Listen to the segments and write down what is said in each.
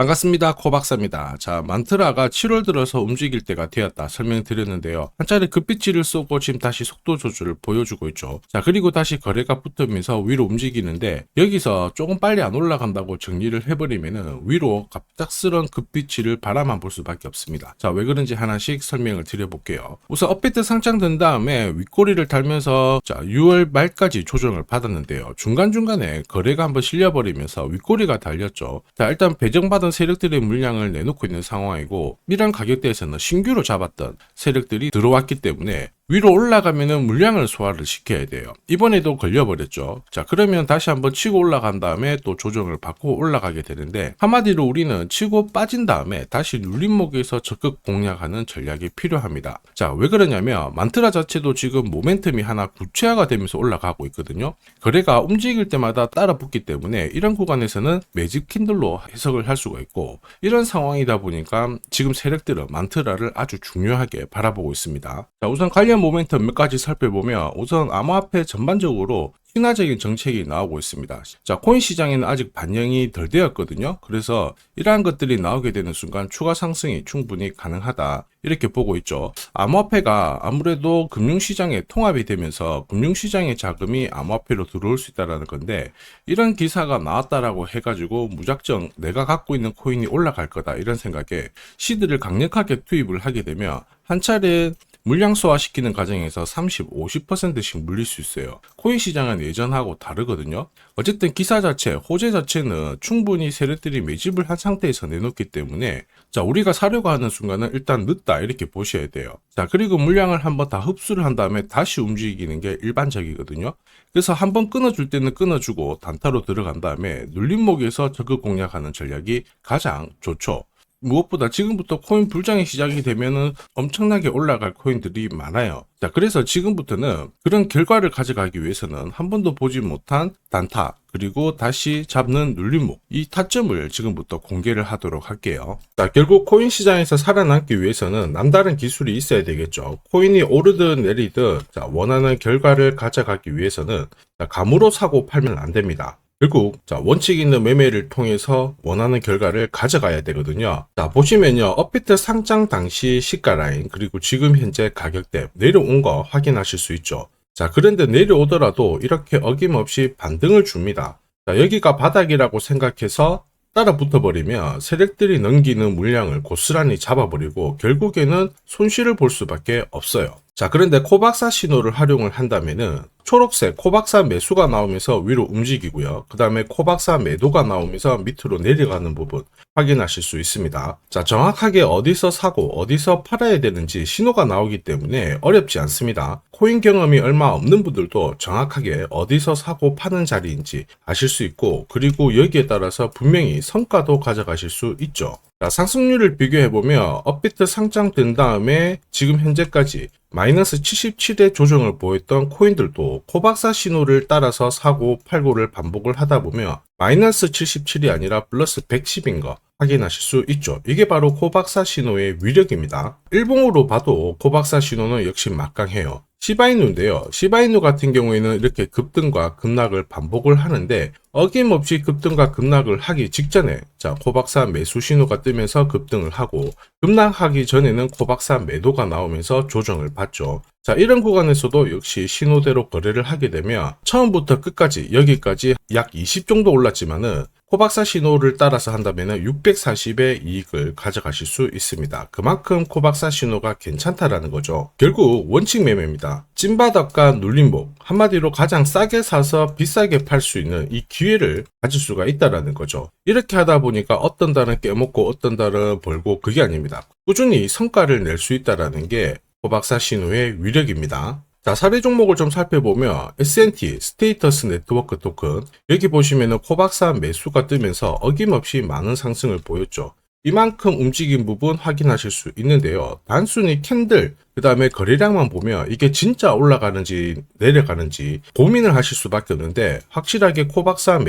반갑습니다. 코박사입니다. 자, 만트라가 7월 들어서 움직일 때가 되었다 설명드렸는데요. 한 차례 급비치를 쏘고 지금 다시 속도 조절을 보여주고 있죠. 자, 그리고 다시 거래가 붙으면서 위로 움직이는데 여기서 조금 빨리 안 올라간다고 정리를 해버리면은 위로 갑작스런 급비치를 바라만 볼 수밖에 없습니다. 자, 왜 그런지 하나씩 설명을 드려볼게요. 우선 업비트 상장된 다음에 윗꼬리를 달면서 자, 6월 말까지 조정을 받았는데요. 중간중간에 거래가 한번 실려버리면서 윗꼬리가 달렸죠. 자, 일단 배정받은 세력들의 물량을 내놓고 있는 상황이고 이런 가격대에서는 신규로 잡았던 세력들이 들어왔기 때문에 위로 올라가면은 물량을 소화를 시켜야 돼요. 이번에도 걸려버렸죠. 자, 그러면 다시 한번 치고 올라간 다음에 또 조정을 받고 올라가게 되는데 한마디로 우리는 치고 빠진 다음에 다시 눌림목에서 적극 공략하는 전략이 필요합니다. 자, 왜 그러냐면 만트라 자체도 지금 모멘텀이 하나 구체화가 되면서 올라가고 있거든요. 거래가 움직일 때마다 따라 붙기 때문에 이런 구간에서는 매집 캔들로 해석을 할 수가 있고 이런 상황이다 보니까 지금 세력들은 만트라를 아주 중요하게 바라보고 있습니다. 자, 우선 관련 모멘텀 몇 가지 살펴보면 우선 암호화폐 전반적으로 신화적인 정책이 나오고 있습니다. 자, 코인 시장에는 아직 반영이 덜 되었거든요. 그래서 이러한 것들이 나오게 되는 순간 추가 상승이 충분히 가능하다. 이렇게 보고 있죠. 암호화폐가 아무래도 금융시장에 통합이 되면서 금융시장의 자금이 암호화폐로 들어올 수 있다는 건데 이런 기사가 나왔다라고 해가지고 무작정 내가 갖고 있는 코인이 올라갈 거다 이런 생각에 시드를 강력하게 투입을 하게 되면 한 차례 물량 소화시키는 과정에서 30, 50%씩 물릴 수 있어요. 코인 시장은 예전하고 다르거든요. 어쨌든 기사 자체, 호재 자체는 충분히 세력들이 매집을 한 상태에서 내놓기 때문에 자, 우리가 사려고 하는 순간은 일단 늦다 이렇게 보셔야 돼요. 자, 그리고 물량을 한번 다 흡수를 한 다음에 다시 움직이는 게 일반적이거든요. 그래서 한번 끊어줄 때는 끊어주고 단타로 들어간 다음에 눌림목에서 적극 공략하는 전략이 가장 좋죠. 무엇보다 지금부터 코인 불장이 시작이 되면은 엄청나게 올라갈 코인들이 많아요. 자, 그래서 지금부터는 그런 결과를 가져가기 위해서는 한 번도 보지 못한 단타, 그리고 다시 잡는 눌림목, 이 타점을 지금부터 공개를 하도록 할게요. 자, 결국 코인 시장에서 살아남기 위해서는 남다른 기술이 있어야 되겠죠. 코인이 오르든 내리든 자, 원하는 결과를 가져가기 위해서는 자, 감으로 사고 팔면 안 됩니다. 결국 자, 원칙 있는 매매를 통해서 원하는 결과를 가져가야 되거든요. 자, 보시면요. 업비트 상장 당시 시가 라인 그리고 지금 현재 가격대 내려온 거 확인하실 수 있죠. 자, 그런데 내려오더라도 이렇게 어김없이 반등을 줍니다. 자, 여기가 바닥이라고 생각해서 따라 붙어버리면 세력들이 넘기는 물량을 고스란히 잡아버리고 결국에는 손실을 볼 수밖에 없어요. 자, 그런데 코박사 신호를 활용을 한다면은 초록색 코박사 매수가 나오면서 위로 움직이고요. 그 다음에 코박사 매도가 나오면서 밑으로 내려가는 부분 확인하실 수 있습니다. 자, 정확하게 어디서 사고 어디서 팔아야 되는지 신호가 나오기 때문에 어렵지 않습니다. 코인 경험이 얼마 없는 분들도 정확하게 어디서 사고 파는 자리인지 아실 수 있고 그리고 여기에 따라서 분명히 성과도 가져가실 수 있죠. 자, 상승률을 비교해보면 업비트 상장된 다음에 지금 현재까지 마이너스 77의 조정을 보였던 코인들도 코박사 신호를 따라서 사고 팔고를 반복을 하다 보면 마이너스 77이 아니라 플러스 110인 거 확인하실 수 있죠. 이게 바로 코박사 신호의 위력입니다. 일봉으로 봐도 코박사 신호는 역시 막강해요. 시바이누인데요. 시바이누 같은 경우에는 이렇게 급등과 급락을 반복을 하는데 어김없이 급등과 급락을 하기 직전에 자, 코박사 매수 신호가 뜨면서 급등을 하고 급락하기 전에는 코박사 매도가 나오면서 조정을 받죠. 자, 이런 구간에서도 역시 신호대로 거래를 하게 되면 처음부터 끝까지 여기까지 약 20 정도 올랐지만은 코박사 신호를 따라서 한다면 640의 이익을 가져가실 수 있습니다. 그만큼 코박사 신호가 괜찮다라는 거죠. 결국 원칙 매매입니다. 찐바닥과 눌림목, 한마디로 가장 싸게 사서 비싸게 팔 수 있는 이 기회를 가질 수가 있다라는 거죠. 이렇게 하다 보니까 어떤 달은 깨먹고 어떤 달은 벌고 그게 아닙니다. 꾸준히 성과를 낼 수 있다라는 게 코박사 신호의 위력입니다. 자, 사례 종목을 좀 살펴보면 S&T 스테이터스 네트워크 토큰 여기 보시면은 코박사 매수가 뜨면서 어김없이 많은 상승을 보였죠. 이만큼 움직인 부분 확인하실 수 있는데요. 단순히 캔들 그 다음에 거래량만 보면 이게 진짜 올라가는지 내려가는지 고민을 하실 수밖에 없는데 확실하게 코박사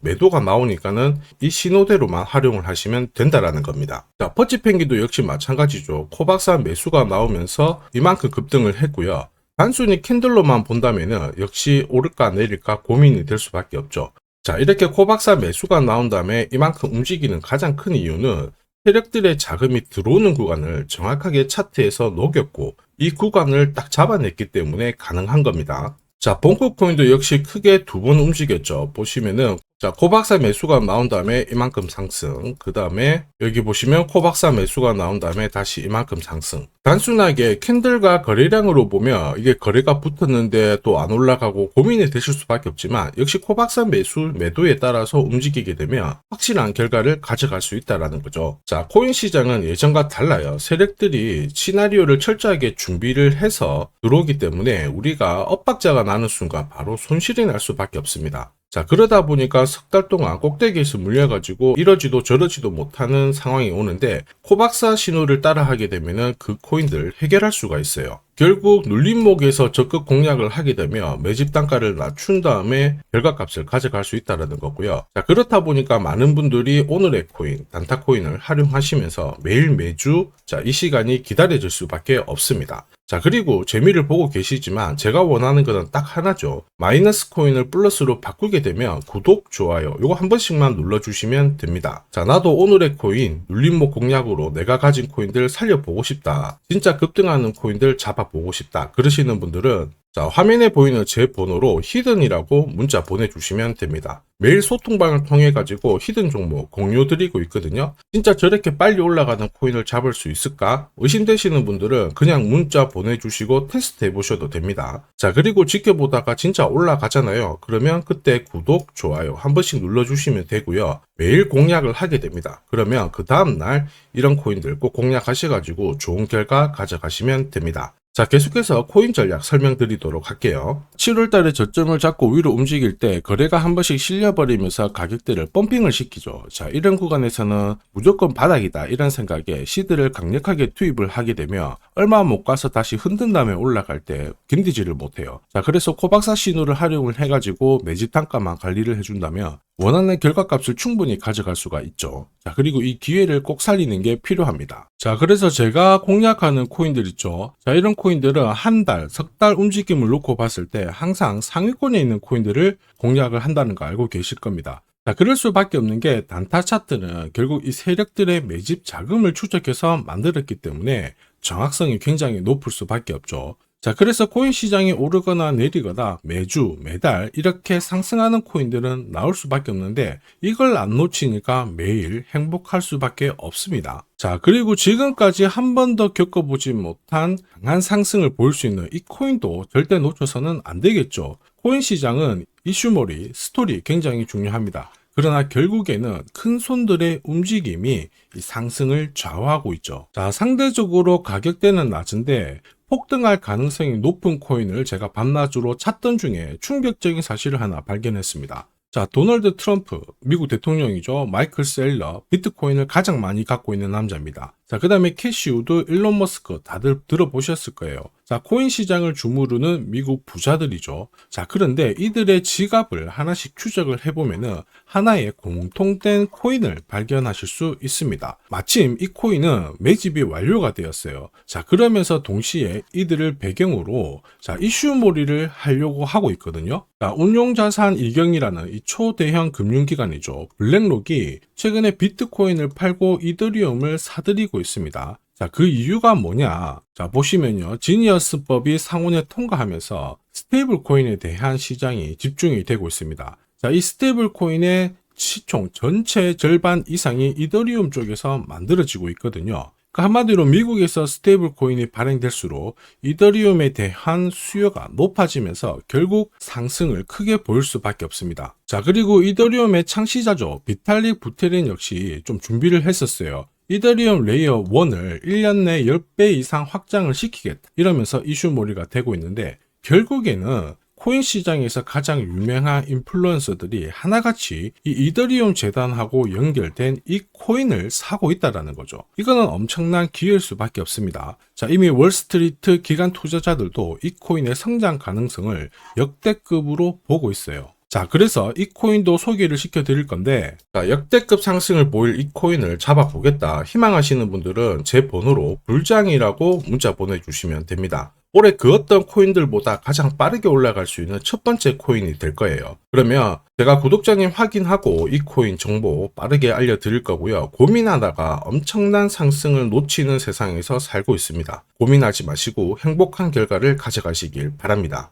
매도가 나오니까는 이 신호대로만 활용을 하시면 된다라는 겁니다. 자, 퍼치펭귄도 역시 마찬가지죠. 코박사 매수가 나오면서 이만큼 급등을 했고요. 단순히 캔들로만 본다면은 역시 오를까 내릴까 고민이 될 수밖에 없죠. 자, 이렇게 코박사 매수가 나온 다음에 이만큼 움직이는 가장 큰 이유는 세력들의 자금이 들어오는 구간을 정확하게 차트에서 녹였고 이 구간을 딱 잡아냈기 때문에 가능한 겁니다. 자, 봉코코인도 역시 크게 두 번 움직였죠. 보시면은 자, 코박사 매수가 나온 다음에 이만큼 상승, 그 다음에 여기 보시면 코박사 매수가 나온 다음에 다시 이만큼 상승. 단순하게 캔들과 거래량으로 보면 이게 거래가 붙었는데 또 안 올라가고 고민이 되실 수밖에 없지만 역시 코박사 매도에 따라서 움직이게 되면 확실한 결과를 가져갈 수 있다는 거죠. 자, 코인 시장은 예전과 달라요. 세력들이 시나리오를 철저하게 준비를 해서 들어오기 때문에 우리가 엇박자가 나는 순간 바로 손실이 날 수밖에 없습니다. 자, 그러다 보니까 석 달 동안 꼭대기에서 물려가지고 이러지도 저러지도 못하는 상황이 오는데 코박사 신호를 따라하게 되면은 그 코인들 해결할 수가 있어요. 결국 눌림목에서 적극 공략을 하게 되면 매집 단가를 낮춘 다음에 결과값을 가져갈 수 있다는 거고요. 자, 그렇다 보니까 많은 분들이 오늘의 코인, 단타 코인을 활용하시면서 매일 매주 이 시간이 기다려질 수밖에 없습니다. 자, 그리고 재미를 보고 계시지만 제가 원하는 것은 딱 하나죠. 마이너스 코인을 플러스로 바꾸게 되면 구독, 좋아요 요거 한 번씩만 눌러주시면 됩니다. 자, 나도 오늘의 코인 눌림목 공략으로 내가 가진 코인들 살려보고 싶다. 진짜 급등하는 코인들 잡아보고 싶다. 그러시는 분들은 자, 화면에 보이는 제 번호로 히든이라고 문자 보내주시면 됩니다. 매일 소통방을 통해 가지고 히든 종목 공유 드리고 있거든요. 진짜 저렇게 빨리 올라가는 코인을 잡을 수 있을까? 의심되시는 분들은 그냥 문자 보내주시고 테스트 해보셔도 됩니다. 자, 그리고 지켜보다가 진짜 올라가잖아요. 그러면 그때 구독, 좋아요 한 번씩 눌러주시면 되고요. 매일 공략을 하게 됩니다. 그러면 그 다음날 이런 코인들 꼭 공략하셔가지고 좋은 결과 가져가시면 됩니다. 자, 계속해서 코인 전략 설명드리도록 할게요. 7월 달에 저점을 잡고 위로 움직일 때 거래가 한 번씩 실려버리면서 가격대를 펌핑을 시키죠. 자, 이런 구간에서는 무조건 바닥이다 이런 생각에 시드를 강력하게 투입을 하게 되면 얼마 못 가서 다시 흔든 다음에 올라갈 때 견디지를 못해요. 자, 그래서 코박사 신호를 활용을 해가지고 매집 단가만 관리를 해준다면 원하는 결과값을 충분히 가져갈 수가 있죠. 자, 그리고 이 기회를 꼭 살리는 게 필요합니다. 자, 그래서 제가 공략하는 코인들 있죠. 자, 이런 코인들은 한 달, 석 달 움직임을 놓고 봤을 때 항상 상위권에 있는 코인들을 공략을 한다는 거 알고 계실 겁니다. 자, 그럴 수밖에 없는 게 단타 차트는 결국 이 세력들의 매집 자금을 추적해서 만들었기 때문에 정확성이 굉장히 높을 수밖에 없죠. 자, 그래서 코인 시장이 오르거나 내리거나 매주, 매달 이렇게 상승하는 코인들은 나올 수밖에 없는데 이걸 안 놓치니까 매일 행복할 수밖에 없습니다. 자, 그리고 지금까지 한 번도 겪어보지 못한 강한 상승을 보일 수 있는 이 코인도 절대 놓쳐서는 안 되겠죠. 코인 시장은 이슈몰이, 스토리 굉장히 중요합니다. 그러나 결국에는 큰 손들의 움직임이 이 상승을 좌우하고 있죠. 자, 상대적으로 가격대는 낮은데 폭등할 가능성이 높은 코인을 제가 밤낮으로 찾던 중에 충격적인 사실을 하나 발견했습니다. 자, 도널드 트럼프, 미국 대통령이죠. 마이클 셀러, 비트코인을 가장 많이 갖고 있는 남자입니다. 자, 그 다음에 캐시 우드, 일론 머스크 다들 들어보셨을 거예요. 자, 코인 시장을 주무르는 미국 부자들이죠. 자, 그런데 이들의 지갑을 하나씩 추적을 해보면은 하나의 공통된 코인을 발견하실 수 있습니다. 마침 이 코인은 매집이 완료가 되었어요. 자, 그러면서 동시에 이들을 배경으로 자, 이슈몰이를 하려고 하고 있거든요. 자, 운용자산 이경이라는 이 초대형 금융기관이죠. 블랙록이 최근에 비트코인을 팔고 이더리움을 사들이고 있습니다. 자, 그 이유가 뭐냐? 자, 보시면요. 지니어스법이 상원에 통과하면서 스테이블 코인에 대한 시장이 집중이 되고 있습니다. 자, 이 스테이블 코인의 시총 전체 절반 이상이 이더리움 쪽에서 만들어지고 있거든요. 그 한마디로 미국에서 스테이블 코인이 발행될수록 이더리움에 대한 수요가 높아지면서 결국 상승을 크게 보일 수밖에 없습니다. 자, 그리고 이더리움의 창시자죠. 비탈릭 부테린 역시 좀 준비를 했었어요. 이더리움 레이어 1을 1년 내 10배 이상 확장을 시키겠다 이러면서 이슈몰이가 되고 있는데 결국에는 코인 시장에서 가장 유명한 인플루언서들이 하나같이 이 이더리움 재단하고 연결된 이 코인을 사고 있다는 거죠. 이거는 엄청난 기회일 수밖에 없습니다. 자, 이미 월스트리트 기관 투자자들도 이 코인의 성장 가능성을 역대급으로 보고 있어요. 자, 그래서 이 코인도 소개를 시켜드릴 건데 자, 역대급 상승을 보일 이 코인을 잡아보겠다 희망하시는 분들은 제 번호로 불장이라고 문자 보내주시면 됩니다. 올해 그 어떤 코인들보다 가장 빠르게 올라갈 수 있는 첫 번째 코인이 될 거예요. 그러면 제가 구독자님 확인하고 이 코인 정보 빠르게 알려드릴 거고요. 고민하다가 엄청난 상승을 놓치는 세상에서 살고 있습니다. 고민하지 마시고 행복한 결과를 가져가시길 바랍니다.